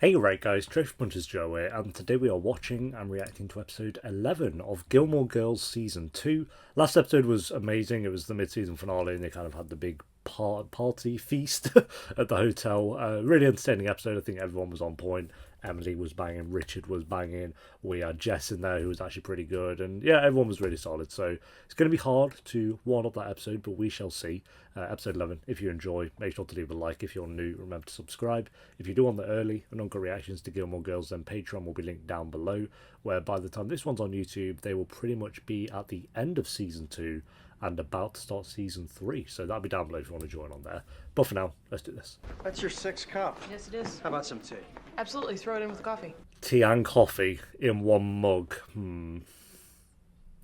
Hey right guys, Trish Punches Joe here, and today we are watching and reacting to episode 11 of Gilmore Girls Season 2. Last episode was amazing, it was the mid-season finale and they kind of had the big party feast at the hotel. Really entertaining episode, I think everyone was on point. Emily was banging, Richard was banging, we had Jess in there who was actually pretty good, and yeah, everyone was really solid. So it's going to be hard to one up that episode, but we shall see. Episode 11, if you enjoy, make sure to leave a like. If you're new, remember to subscribe. If you do want the early and uncut reactions to Gilmore Girls, then Patreon will be linked down below, where by the time this one's on YouTube, they will pretty much be at the end of Season 2 and about to start Season 3. So that'll be down below if you want to join on there. But for now, let's do this. That's your 6th cup. Yes, it is. How about some tea? Absolutely, throw it in with the coffee. Tea and coffee in one mug.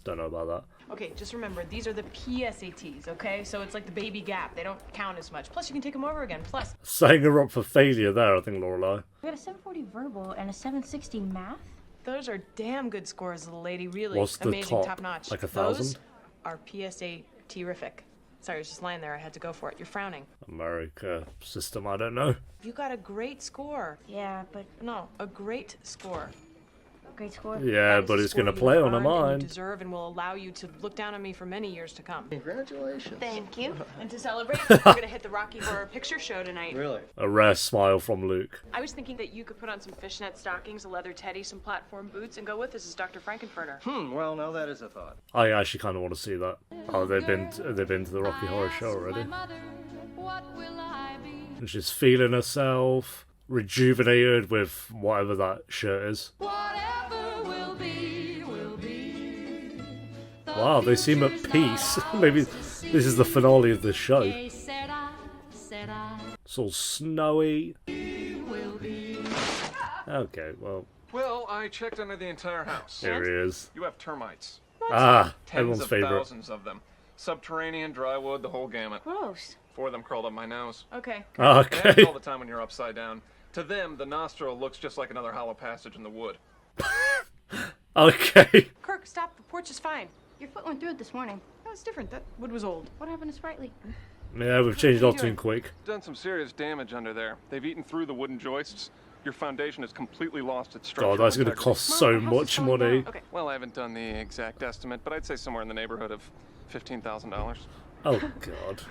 Don't know about that. Okay, just remember, these are the PSATs, okay? So it's like the baby gap. They don't count as much. Plus, you can take them over again. Plus, Setting her up for failure there, I think, Lorelai. We got a 740 verbal and a 760 math. those are damn good scores, little lady. Really What's the amazing, top? notch. Like 1,000? Those are PSAT-terrific. Sorry, I was just lying there. I had to go for it. You're frowning. America system, I don't know. You got a great score. Yeah, but No, a great score. great score. Yeah, That is but a it's score going to you play have on her earned and mind. You deserve and will allow you to look down on me for many years to come. Congratulations. Thank you. And to celebrate, we're gonna hit the Rocky Horror Picture Show tonight. Really? A rare smile from Luke. I was thinking that you could put on some fishnet stockings, a leather teddy, some platform boots, and go with us as Dr. Frankenfurter. Well, now that is a thought. I actually kind of want to see that. Oh, they've been to the Rocky Horror Show already. And she's feeling herself, rejuvenated with whatever that shirt is. Wow, they seem at peace. Maybe this is the finale of the show. It's all snowy. Okay, well, Well, I checked under the entire house. here he is. You have termites. Ah, Tens everyone's of favorite. thousands of them. Subterranean, drywood, the whole gamut. Gross. 4 of them crawled up my nose. Okay. It happens Okay. all the time when you're upside down. To them, the nostril looks just like another hollow passage in the wood. Okay. Kirk, stop. The porch is fine. Your foot went through it this morning. That was different. That wood was old. What happened to Sprightly? Yeah, we've changed all too quick. Done some serious damage under there. They've eaten through the wooden joists. Your foundation has completely lost its structure. God, that's going to cost so Mom, the house is much falling money. down. Okay. Well, I haven't done the exact estimate, but I'd say somewhere in the neighborhood of $15,000. Oh, God.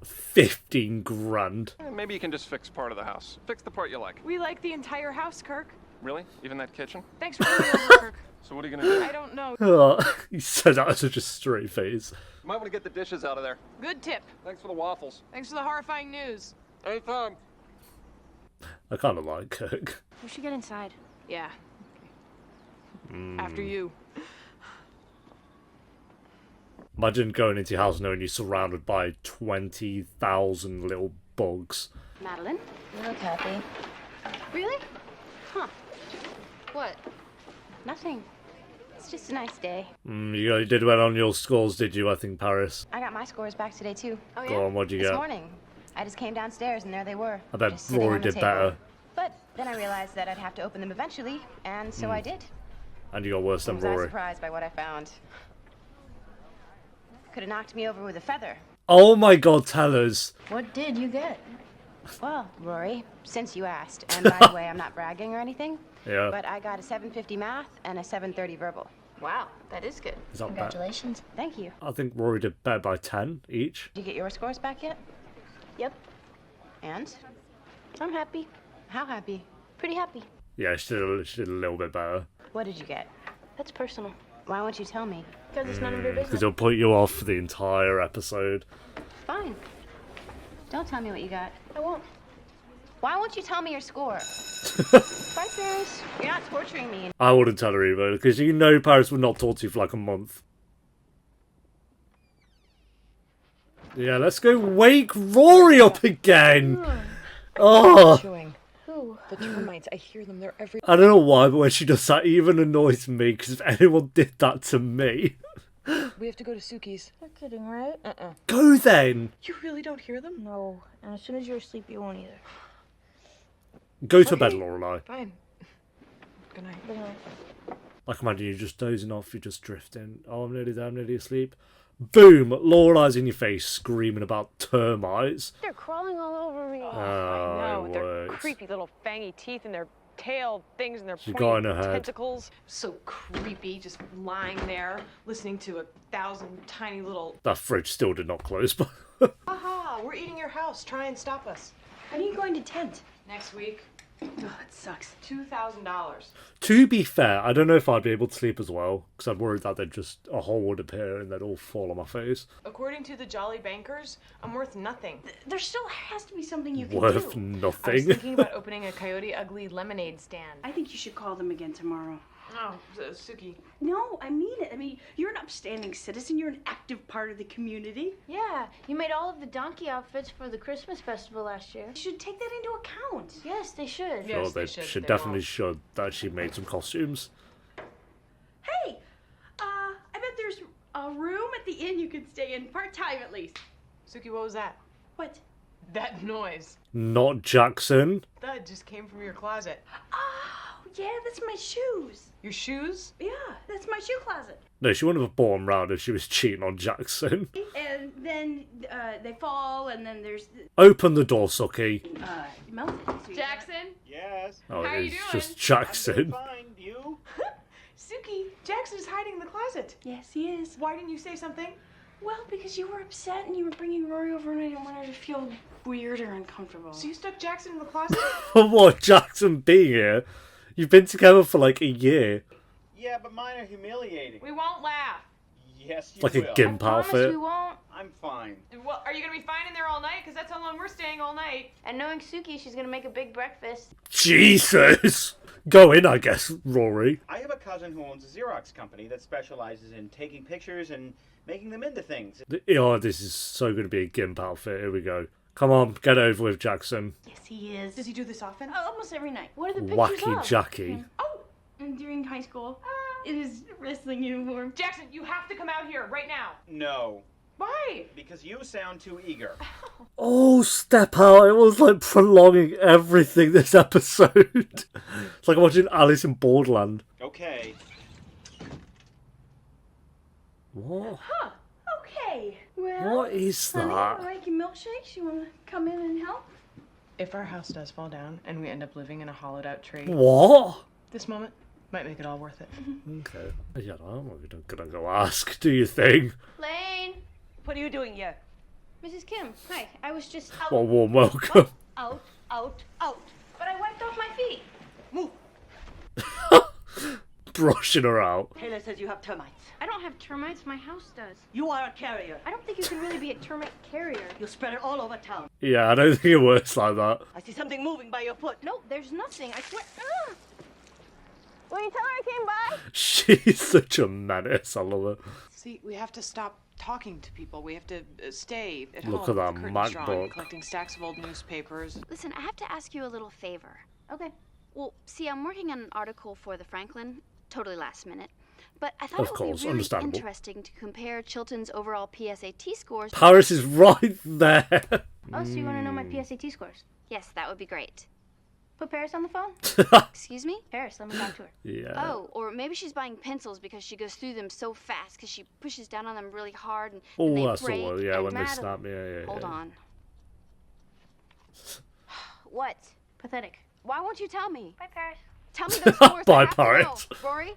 15 grand. Maybe you can just fix part of the house. Fix the part you like. We like the entire house, Kirk. Really? Even that kitchen? Thanks for coming over, Kirk. So what are you gonna do? I don't know. Oh, he said that with such a straight face. You might want to get the dishes out of there. Good tip. Thanks for the waffles. Thanks for the horrifying news. Anytime. I kind of like Kirk. We should get inside. Yeah. After you. Imagine going into your house knowing you're surrounded by 20,000 little bugs. Madeline, you look happy. Really? Huh. What? Nothing. It's just a nice day. You did well on your scores, did you, I think, Paris? I got my scores back today, too. Oh, Go on, what'd you this get? morning. I just came downstairs and there they were. I bet just sitting Rory on the did table. better. But then I realized that I'd have to open them eventually, and so I did. And you got worse than Was I Rory. surprised by what I found? Could have knocked me over with a feather. Oh my God, tell us. What did you get? Well, Rory, since you asked, and by the way, I'm not bragging or anything, Yeah. but I got a 750 math and a 730 verbal. Wow, that is good. Is that bad? Congratulations. Thank you. I think Rory did better by 10 each. Did you get your scores back yet? Yep. And? I'm happy. How happy? Pretty happy. Yeah, she did a little bit better. What did you get? That's personal. Why won't you tell me? Because it's none of your Because business. it'll put you off for the entire episode. Fine. Don't tell me what you got. I won't. Why won't you tell me your score? Bye, Paris. You're not torturing me. I wouldn't tell her either, because you know Paris would not talk to you for like a month. Yeah, let's go wake Rory up again! Oh, Chewing. Who? The termites. I hear them. They're every. I don't know why, but when she does that, it even annoys me, because if anyone did that to me... We have to go to Suki's. You're kidding, right? Go then! You really don't hear them? No. And as soon as you're asleep, you won't either. Go to bed, Lorelai. Fine. Good night. I can imagine you just dozing off, you're just drifting. Oh, I'm nearly there, I'm nearly asleep. Boom! Lorelai's in your face screaming about termites. They're crawling all over me. I Oh, know, it with their works. creepy little fangy teeth and their tail things and their She got in pointy her head. tentacles. So creepy, just lying there, listening to 1,000 tiny little. That fridge still did not close, but Aha! We're eating your house. Try and stop us. When are you going to tent? Next week, Oh, it sucks. $2,000. to be fair, I don't know if I'd be able to sleep as well, because I'm worried that a hole would appear and they'd all fall on my face. According to the Jolly Bankers, I'm worth nothing. There still has to be something you can Worth do. I was nothing. thinking about opening a Coyote Ugly lemonade stand. I think you should call them again tomorrow. Oh, Suki. No, I mean it. I mean, you're an upstanding citizen. You're an active part of the community. Yeah, you made all of the donkey outfits for the Christmas festival last year. You should take that into account. Yes, they should. Yeah. Yes, Sure, they they should, should they definitely won't. should that she made some costumes. Hey, I bet there's a room at the inn you could stay in part-time at least. Suki, what was that? What? That noise. Not Jackson. That just came from your closet. Oh, yeah, that's my shoes. Your shoes? Yeah, that's my shoe closet. No, she wouldn't have bought him round if she was cheating on Jackson. And then they fall, and then there's Open the door, Suki. melted. So Jackson? Yes. Oh, How you it's doing? just Jackson. Fine. You? Suki, Jackson's hiding in the closet. Yes, he is. Why didn't you say something? Well, because you were upset and you were bringing Rory over, and I didn't want her to feel weird or uncomfortable. So you stuck Jackson in the closet? What, Jackson being here? You've been together for like a year. Yeah, but mine are humiliating. We won't laugh. Yes, you Like a will. gimp Promise outfit. we won't. I'm fine. Well, are you gonna be fine in there all night? Because that's how long we're staying all night. And knowing Suki, she's gonna make a big breakfast. Jesus! Go in, I guess, Rory. I have a cousin who owns a Xerox company that specializes in taking pictures and making them into things. Oh, this is so going to be a gimp outfit. Here we go. Come on, get over with, Jackson. Yes, he is. Does he do this often? Almost every night. What are the pictures Wacky of? Jackie. Oh, and during high school, in his wrestling uniform. Jackson, you have to come out here right now. No, Why? because you sound too eager. Oh, step out. It was like prolonging everything this episode. It's like watching Alice in Borderland. Okay. What? Huh. Okay. Well, What is honey, that? I'm making milkshakes. You want to come in and help? If our house does fall down and we end up living in a hollowed out tree, What? this moment might make it all worth it. Okay. Yeah, I'm not gonna go ask. Do you think? Lane! What are you doing here? Mrs. Kim, hi. I was just out, What a warm welcome. Out. but I wiped off my feet. Move. Brushing her out. Taylor says you have termites. I don't have termites, my house does. You are a carrier. I don't think you can really be a termite carrier. You spread it all over town. Yeah, I don't think it works like that. I see something moving by your foot. No, there's nothing. I swear. Ah! Will you tell her I came by? She's such a menace. I love her. See, we have to stop talking to people. We have to stay at Look home. at that with the curtains drawn, MacBook. collecting stacks of old newspapers. Listen, I have to ask you a little favor. Okay. Well, see, I'm working on an article for the Franklin, totally last minute. But I thought Of it would course, be really understandable. interesting to compare Chilton's overall PSAT scores. Paris is right there. Oh, so you want to know my PSAT scores? Yes, that would be great. Put Paris on the phone? Excuse me? Paris, let me talk to her. Yeah. Oh, or maybe she's buying pencils because she goes through them so fast because she pushes down on them really hard and Oh, then they that's the break. one. Yeah, and when they Madeline- snap. Yeah. Hold on. What? Pathetic. Why won't you tell me? Bye, Paris. Tell me those scores. Bye, I have to know. Paris. Rory?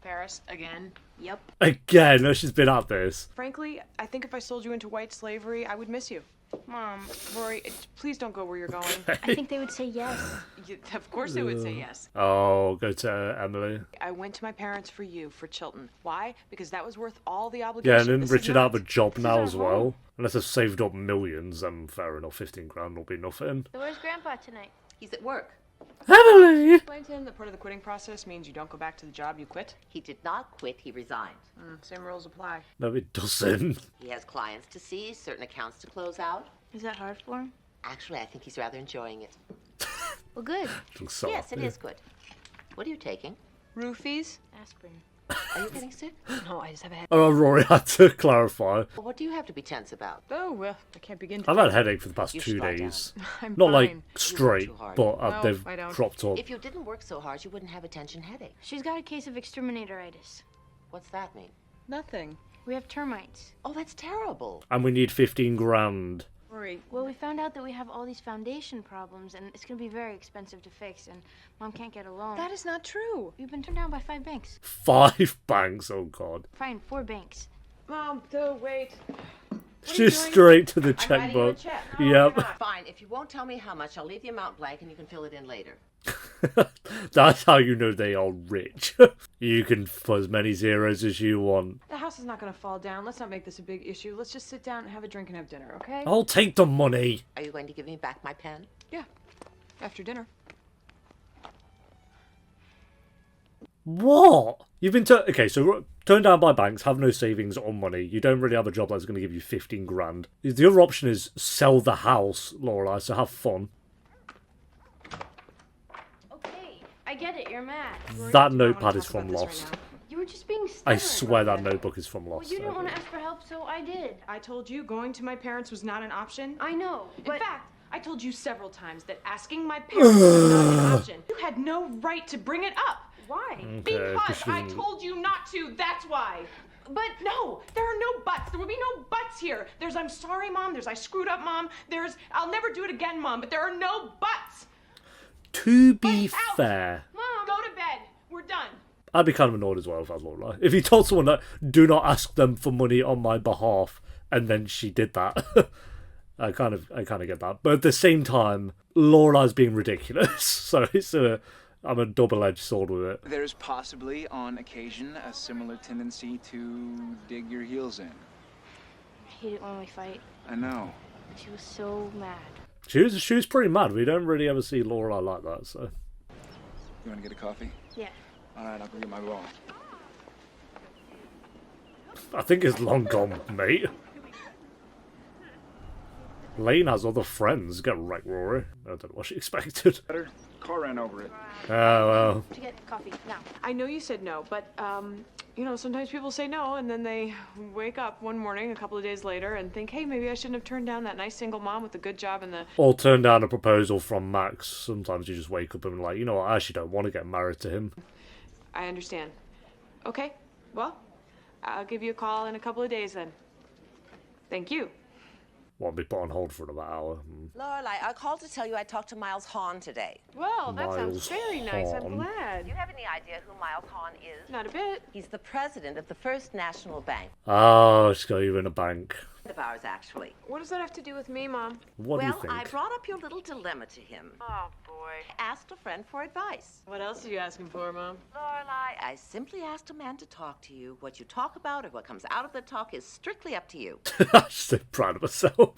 Paris, again. Yep. Again, no, she's been at this. Frankly, I think if I sold you into white slavery, I would miss you. Mom, Rory, please don't go where you're going. I think they would say yes. Of course they would say yes. Oh, go to Emily. I went to my parents for you, for Chilton. Why? Because that was worth all the Yeah, obligation. and then This is Richard not- have a job this is now our as home. well. Unless they've saved up millions, then fair enough, 15 grand will be nothing. So where's Grandpa tonight? He's at work. Emily! Explain to him that part of the quitting process means you don't go back to the job you quit. He did not quit, he resigned. Same rules apply. No, it doesn't. He has clients to see, certain accounts to close out. Is that hard for him? Actually, I think he's rather enjoying it. Well, good. So, Yes, it is good. What are you taking? Roofies? Aspirin. Are you getting sick? No, I just have a headache. Oh, Rory had to clarify. Well, what do you have to be tense about? Oh, well, I can't begin to. I've had a headache for the past You 2 should lie days. I'm Not fine. like You work straight, too hard. but No, they've I don't. cropped up. If you didn't work so hard, you wouldn't have a tension headache. She's got a case of exterminatoritis. What's that mean? Nothing. We have termites. Oh, that's terrible. And we need 15 grand. Rory. Well, we found out that we have all these foundation problems, and it's gonna be very expensive to fix, and Mom can't get a loan. That is not true. We've been turned down by 5 banks. 5 banks, oh god. Fine, 4 banks. Mom, wait. Just straight to the I'm writing you a checkbook. check. No, you're Yep. not. Fine, if you won't tell me how much, I'll leave the amount blank and you can fill it in later. That's how you know they are rich. You can put as many zeros as you want. The house is not gonna fall down. Let's not make this a big issue. Let's just sit down and have a drink and have dinner, okay? I'll take the money. Are you going to give me back my pen? Yeah. After dinner. What? You've been okay, so turned down by banks, have no savings or money. You don't really have a job that's going to give you 15 grand. The other option is sell the house, Lorelai, so have fun. Okay, I get it, you're mad. That notepad is from Lost. You were just being stubborn. I swear that notebook is from Well, Lost. you didn't want to ask for help, so I did. I told you going to my parents was not an option. I know, but... In fact, I told you several times that asking my parents was not an option. You had no right to bring it up. Why? Okay, Because I told you not to, that's why. But no, there are no buts. There will be no buts here. There's I'm sorry, Mom. There's I screwed up, Mom. There's I'll never do it again, Mom. But there are no buts. To be Out. fair, Mom, go to bed. We're done. I'd be kind of annoyed as well if I was Lorelai. If you told someone that, do not ask them for money on my behalf, and then she did that. I kind of get that. But at the same time, Lorelai's being ridiculous. So I'm a double-edged sword with it. There's possibly, on occasion, a similar tendency to dig your heels in. I hate it when we fight. I know. She was so mad. She was pretty mad. We don't really ever see Lorelai like that, so... You want to get a coffee? Yeah. Alright, I'll go get my ball. I think it's long gone, mate. Lane has other friends. Get right, Rory. I don't know what she expected. Car ran over it. Oh, well. To get coffee, now. I know you said no, but you know, sometimes people say no and then they wake up one morning a couple of days later and think, hey, maybe I shouldn't have turned down that nice single mom with a good job and the... Or turn down a proposal from Max. Sometimes you just wake up and like, you know what, I actually don't want to get married to him. I understand. Okay, well, I'll give you a call in a couple of days then. Thank you. Won't be put on hold for another hour. Lorelai, I called to tell you I talked to Miles Hahn today. Well, that Miles sounds very nice. I'm Hahn. glad. Do you have any idea who Miles Hahn is? Not a bit. He's the president of the First National Bank. Oh, she's got you in a bank. Of ours, actually. What does that have to do with me, Mom? What do you Well, think? I brought up your little dilemma to him. Oh, boy. Asked a friend for advice. What else are you asking for, Mom? Lorelai, I simply asked a man to talk to you. What you talk about or what comes out of the talk is strictly up to you. I'm so proud of myself.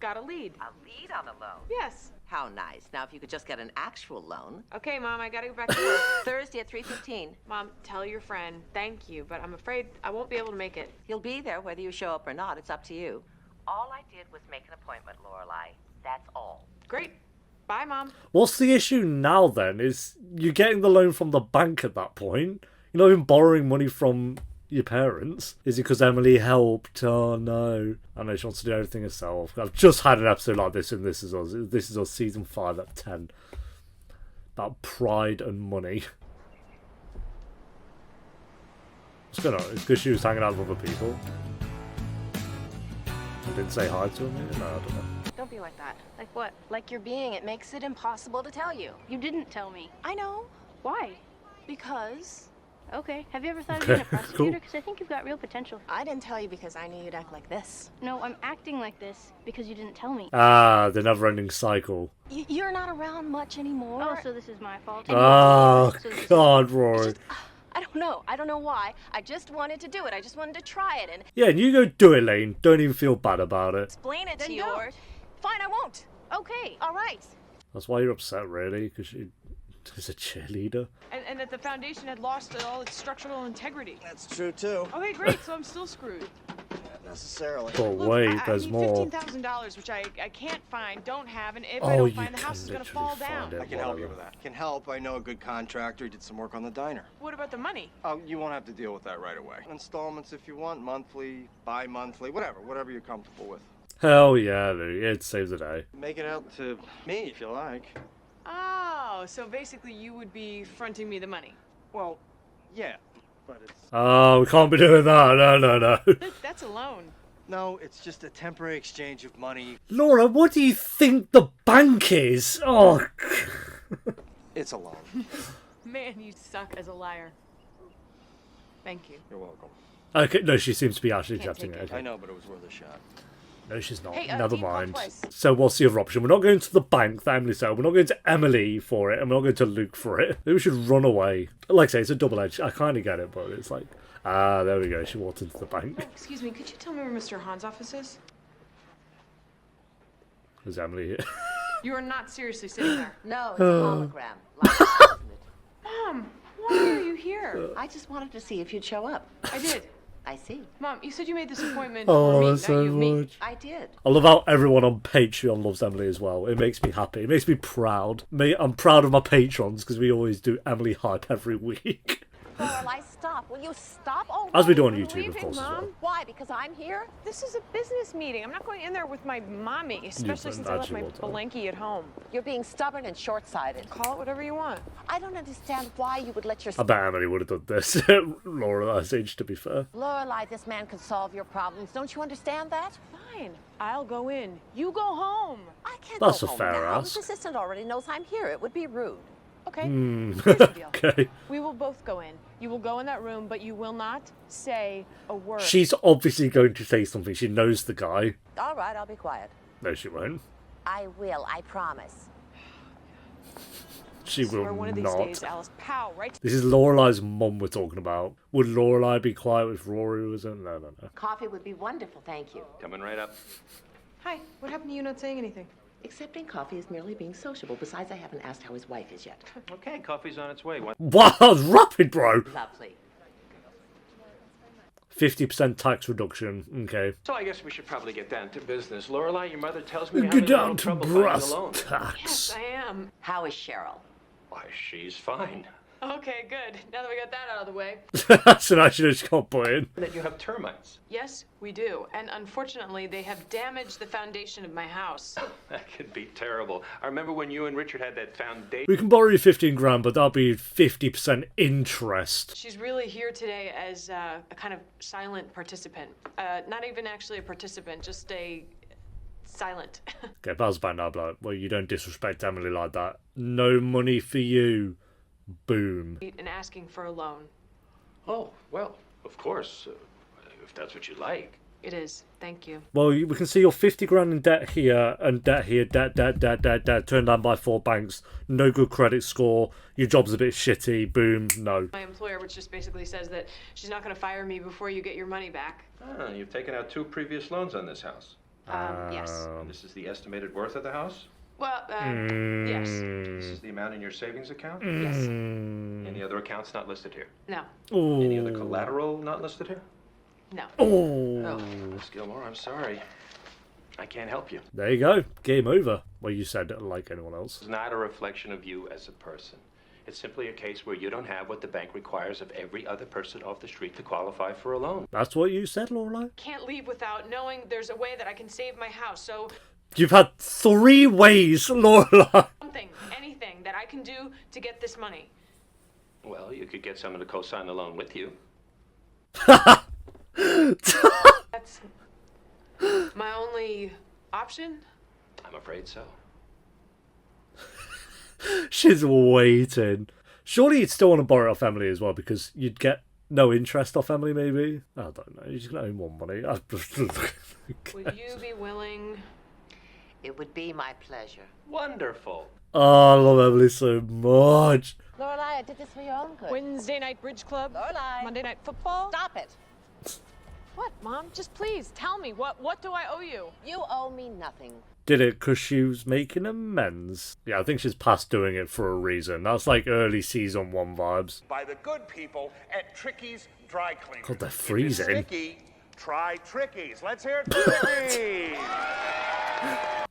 Got a lead. A lead on a loan. Yes. How nice. Now, if you could just get an actual loan. Okay, Mom, I gotta go back to work. Thursday at 3:15. Mom, tell your friend thank you, but I'm afraid I won't be able to make it. He'll be there whether you show up or not. It's up to you. All I did was make an appointment, Lorelai. That's all. Great. Bye, Mom. What's the issue now then? Is you're getting the loan from the bank at that point? You're not even borrowing money from your parents. Is it because Emily helped? Oh no. I know she wants to do everything herself. I've just had an episode like this in This Is Us. This is Us season 5 at 10. About pride and money. What's going on? It's because she was hanging out with other people. I didn't say hi to him. No, I don't know. Don't be like that. Like what? Like you're being. It makes it impossible to tell you. You didn't tell me. I know. Why? Because... Okay. Have you ever thought of being a prosecutor? Because I think you've got real potential. I didn't tell you because I knew you'd act like this. No, I'm acting like this because you didn't tell me. Ah, the never-ending cycle. You're not around much anymore. Oh, so this is my fault. Oh, God, Rory. I don't know. I don't know why. I just wanted to do it. I just wanted to try it and Yeah, and you go do it, Lane. Don't even feel bad about it. explain it Then to you. don't. Or... Fine, I won't. Okay. All right. That's why you're upset, really, because she's a cheerleader. And that the foundation had lost all its structural integrity. That's true, too. Okay, great. So I'm still screwed. Not necessarily. But wait, there's I need more. $15,000, which I can't find, don't have, and if Oh, I don't you find, the can house is going to literally fall down. find it. I can help you Whatever. with that. Can help. I know a good contractor. He did some work on the diner. What about the money? Oh, you won't have to deal with that right away. Installments if you want, monthly, bi-monthly, whatever you're comfortable with. Hell yeah, dude. It saves the day. Make it out to me if you like. Oh, so basically you would be fronting me the money. Well, yeah. but it's... Oh, we can't be doing that. No. That's a loan. No, it's just a temporary exchange of money. Laura, what do you think the bank is? Oh, It's a loan. Man, you suck as a liar. Thank you. You're welcome. okay. No, she seems to be actually accepting it. I Okay. know, but it was worth a shot. No, she's not. Hey, Never do you call mind. twice? So what's the other option? We're not going to the bank that Emily said. We're not going to Emily for it, and we're not going to Luke for it. Maybe we should run away. Like I say, it's a double edge. I kind of get it, but it's like, there we go. She walked into the bank. Excuse me, could you tell me where Mr. Hahn's office is? Is Emily here? You are not seriously sitting there. No, it's a hologram. Like, isn't it? Mom, why are you here? I just wanted to see if you'd show up. I did. I see. Mom, you said you made this appointment Oh, for me, that's not so you, me. much. I did. I love how everyone on Patreon loves Emily as well. It makes me happy. It makes me proud. I'm proud of my patrons because we always do Emily hype every week. Lorelai, stop. Will you stop? Oh, As we do on I'm YouTube, of leaving, course, as Mom. well. why? Because I'm here? This is a business meeting. I'm not going in there with my mommy, especially since I left actually my will tell. blankie at home. You're being stubborn and short-sighted. Call it whatever you want. I don't understand why you would let your... I bet Emily would have done this. Laura, that's age, to be fair. Lorelai, this man could solve your problems. Don't you understand that? Fine. I'll go in. You go home. I can't That's go a home fair now. ask. This assistant already knows I'm here. It would be rude. Okay. Hmm. Here's the deal. Okay. We will both go in. You will go in that room, but you will not say a word. She's obviously going to say something. She knows the guy. All right, I'll be quiet. No, she won't. I will, I promise. She will Swear one of these not. days, Alice. Pow, right? This is Lorelai's mum we're talking about. Would Lorelai be quiet if Rory was in? No. Coffee would be wonderful, thank you. Coming right up. Hi, what happened to you not saying anything? Accepting coffee is merely being sociable. Besides, I haven't asked how his wife is yet. Okay, coffee's on its way. Wow, that's rapid, bro. Lovely. 50% tax reduction. Okay. So I guess we should probably get down to business. Lorelai, your mother tells me you're Get having a down little to trouble finding brass a loan. tax. Yes, I am. How is Cheryl? Why, she's fine. Okay, good. Now that we got that out of the way. So now she just can't put in. That you have termites. Yes, we do. And unfortunately, they have damaged the foundation of my house. That could be terrible. I remember when you and Richard had that foundation. We can borrow you 15 grand, but that'll be 50% interest. She's really here today as a kind of silent participant. Not even actually a participant, just a silent. Okay, Pal's back now, like, well, you don't disrespect Emily like that. No money for you. Boom. And asking for a loan. Oh, well, of course, if that's what you like. It is. Thank you. Well, we can see you're 50 grand in debt here, and debt here, debt, turned down by 4 banks, no good credit score, your job's a bit shitty, boom, no. My employer, which just basically says that she's not going to fire me before you get your money back. Ah, you've taken out 2 previous loans on this house. Yes. And this is the estimated worth of the house? Well, yes. This is the amount in your savings account? Yes. Any other accounts not listed here? No. Any other collateral not listed here? No. Oh, Miss Gilmore, I'm sorry. I can't help you. There you go. Game over. Well, you said it like anyone else. It's not a reflection of you as a person. It's simply a case where you don't have what the bank requires of every other person off the street to qualify for a loan. That's what you said, Lorelai? Can't leave without knowing there's a way that I can save my house, so... You've had 3 ways, Lorelai. Something, anything that I can do to get this money. Well, you could get someone to co-sign the loan with you. That's my only option? I'm afraid so. She's waiting. Surely you'd still want to borrow it off Emily as well, because you'd get no interest off Emily, maybe? I don't know. You can own more money. Would you be willing? It would be my pleasure. Wonderful. Oh, I love Emily so much. Lorelai, I did this for your own good. Wednesday night bridge club. Lorelai. Monday night football. Stop it. What, Mom? Just please tell me. What do I owe you? You owe me nothing. Did it because she was making amends? Yeah, I think she's past doing it for a reason. That's like early season 1 vibes. By the good people at Tricky's Dry Cleaners. God, they're freezing. If it's sticky, try Tricky's. Let's hear it for Tricky's.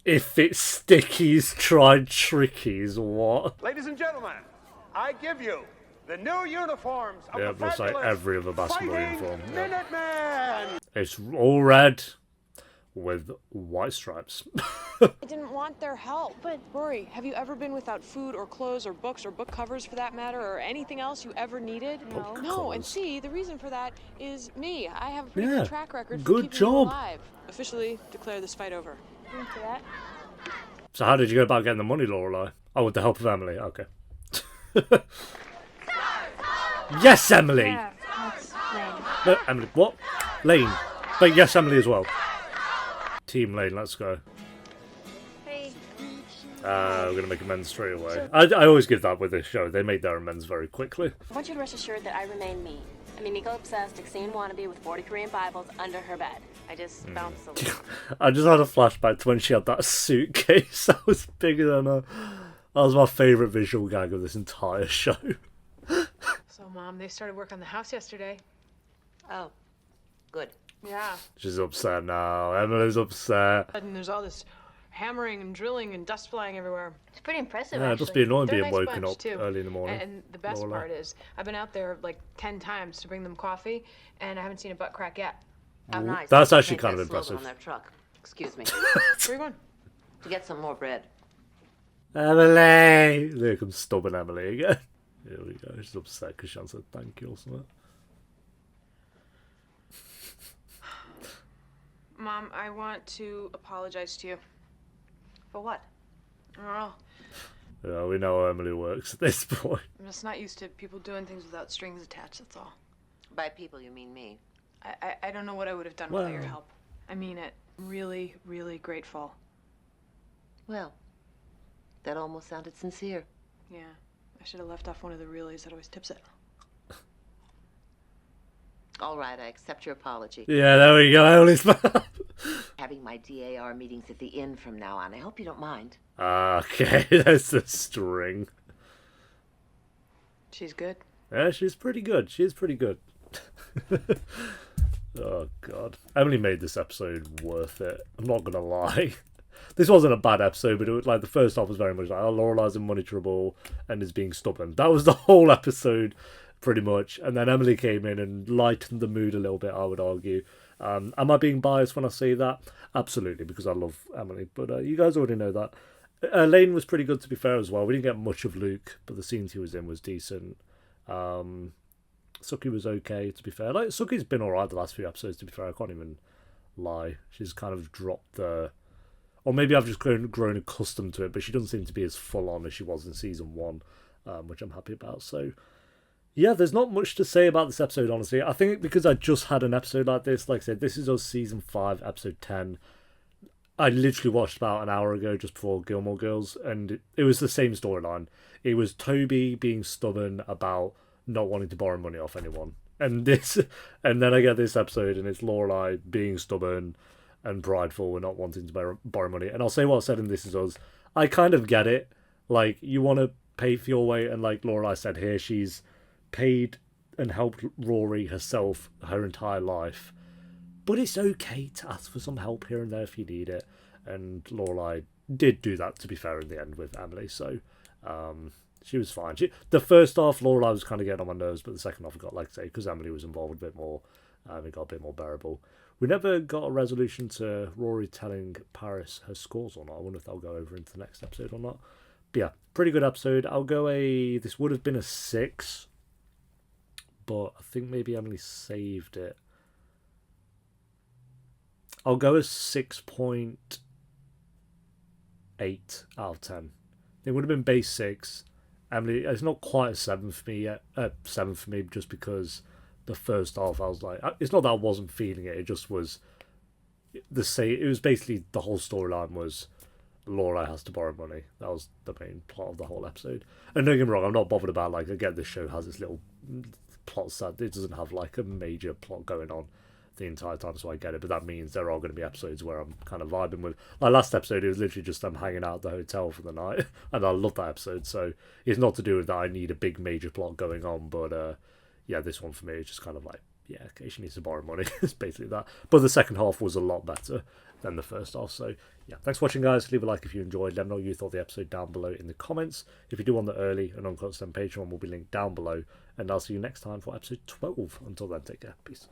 If it's stickies, try trickies. What? Ladies and gentlemen, I give you the new uniforms of Yeah, the looks like fabulous every other basketball Fighting uniform. Yeah. Minutemen. It's all red. with white stripes. I didn't want their help. But Rory, have you ever been without food or clothes or books or book covers for that matter, or anything else you ever needed? No. No, and see, the reason for that is me. I have a pretty Yeah, good track record for good keeping job. you alive. Officially declare this fight over. Into that. So how did you go about getting the money, Lorelai? Oh, with the help of Emily. Okay. Yes, Emily! Yeah, that's Lane. No, Emily, what? Lane. But yes, Emily as well. Team Lane, let's go. Hey. We're going to make amends straight away. I always give that with this show. They made their amends very quickly. I want you to rest assured that I remain me. A Mimiko-obsessed, Exene wannabe with 40 Korean Bibles under her bed. I just bounced a little. I just had a flashback to when she had that suitcase that was bigger than her. That was my favourite visual gag of this entire show. So, Mom, they started work on the house yesterday. Oh, good. Yeah. She's upset now. Emily's upset. And there's all this hammering and drilling and dust flying everywhere. It's pretty impressive, Yeah, it actually. must be annoying They're a being nice woken bunch, up too. early in the morning. And the best Lorelai. part is, I've been out there like 10 times to bring them coffee, and I haven't seen a butt crack yet. How nice. That's They actually paint kind of that slogan impressive. on their truck. Excuse me. Where are you going? To get some more bread. Emily! There comes stubborn Emily again. Here we go. She's upset because she answered thank you or something. Mom, I want to apologize to you. For what? Well, Yeah, we know how Emily works at this point. I'm just not used to people doing things without strings attached, that's all. By people, you mean me. I don't know what I would have done without your Well. help. I mean it. Really, really grateful. Well, that almost sounded sincere. Yeah. I should have left off one of the reallys that always tips it. All right, I accept your apology. Yeah, there we go. Emily's back. Having my DAR meetings at the inn from now on. I hope you don't mind. Okay, that's the string. She's good. Yeah, she's pretty good. She's pretty good. Oh, God. Emily made this episode worth it. I'm not going to lie. This wasn't a bad episode, but it was like the first half was very much like, oh, Lorelai's in money trouble and is being stubborn. That was the whole episode, pretty much. And then Emily came in and lightened the mood a little bit, I would argue. Am I being biased when I say that? Absolutely, because I love Emily. But you guys already know that. Lane was pretty good, to be fair, as well. We didn't get much of Luke, but the scenes he was in was decent. Suki was okay, to be fair. Like, Suki's been alright the last few episodes, to be fair. I can't even lie. She's kind of dropped the... Or maybe I've just grown accustomed to it, but she doesn't seem to be as full-on as she was in Season 1, which I'm happy about. So, yeah, there's not much to say about this episode, honestly. I think because I just had an episode like this, like I said, this is us Season 5, Episode 10. I literally watched about an hour ago, just before Gilmore Girls, and it was the same storyline. It was Toby being stubborn about not wanting to borrow money off anyone. And then I get this episode, and it's Lorelai being stubborn and prideful and not wanting to borrow money. And I'll say what I said in This Is Us. I kind of get it. Like, you want to pay for your way, and like Lorelai said here, she's paid and helped Rory herself her entire life. But it's okay to ask for some help here and there if you need it. And Lorelai did do that, to be fair, in the end with Emily. So she was fine. The first half, Lorelai was kind of getting on my nerves, but the second half, I got, like I say, because Emily was involved a bit more, it got a bit more bearable. We never got a resolution to Rory telling Paris her scores or not. I wonder if that'll go over into the next episode or not. But yeah, pretty good episode. I'll go this would have been a 6, but I think maybe Emily saved it. I'll go a 6.8 out of 10. It would have been base 6. Emily, it's not quite a 7 for me yet. 7 for me, just because the first half I was like, it's not that I wasn't feeling it. It just was the same. It was basically the whole storyline was Lorelai has to borrow money. That was the main plot of the whole episode. And don't get me wrong, I'm not bothered about, like, again, this show has its little plots that it doesn't have like a major plot going on the entire time, so I get it. But that means there are going to be episodes where I'm kind of vibing with. Like last episode, it was literally just them hanging out at the hotel for the night, and I love that episode. So it's not to do with that I need a big major plot going on, but yeah, this one for me is just kind of like, yeah, okay, she needs to borrow money. It's basically that. But the second half was a lot better than the first half. So yeah, thanks for watching, guys. Leave a like if you enjoyed. Let me know what you thought of the episode down below in the comments. If you do want the early and uncut, then Patreon will be linked down below. And I'll see you next time for episode 12. Until then, take care. Peace.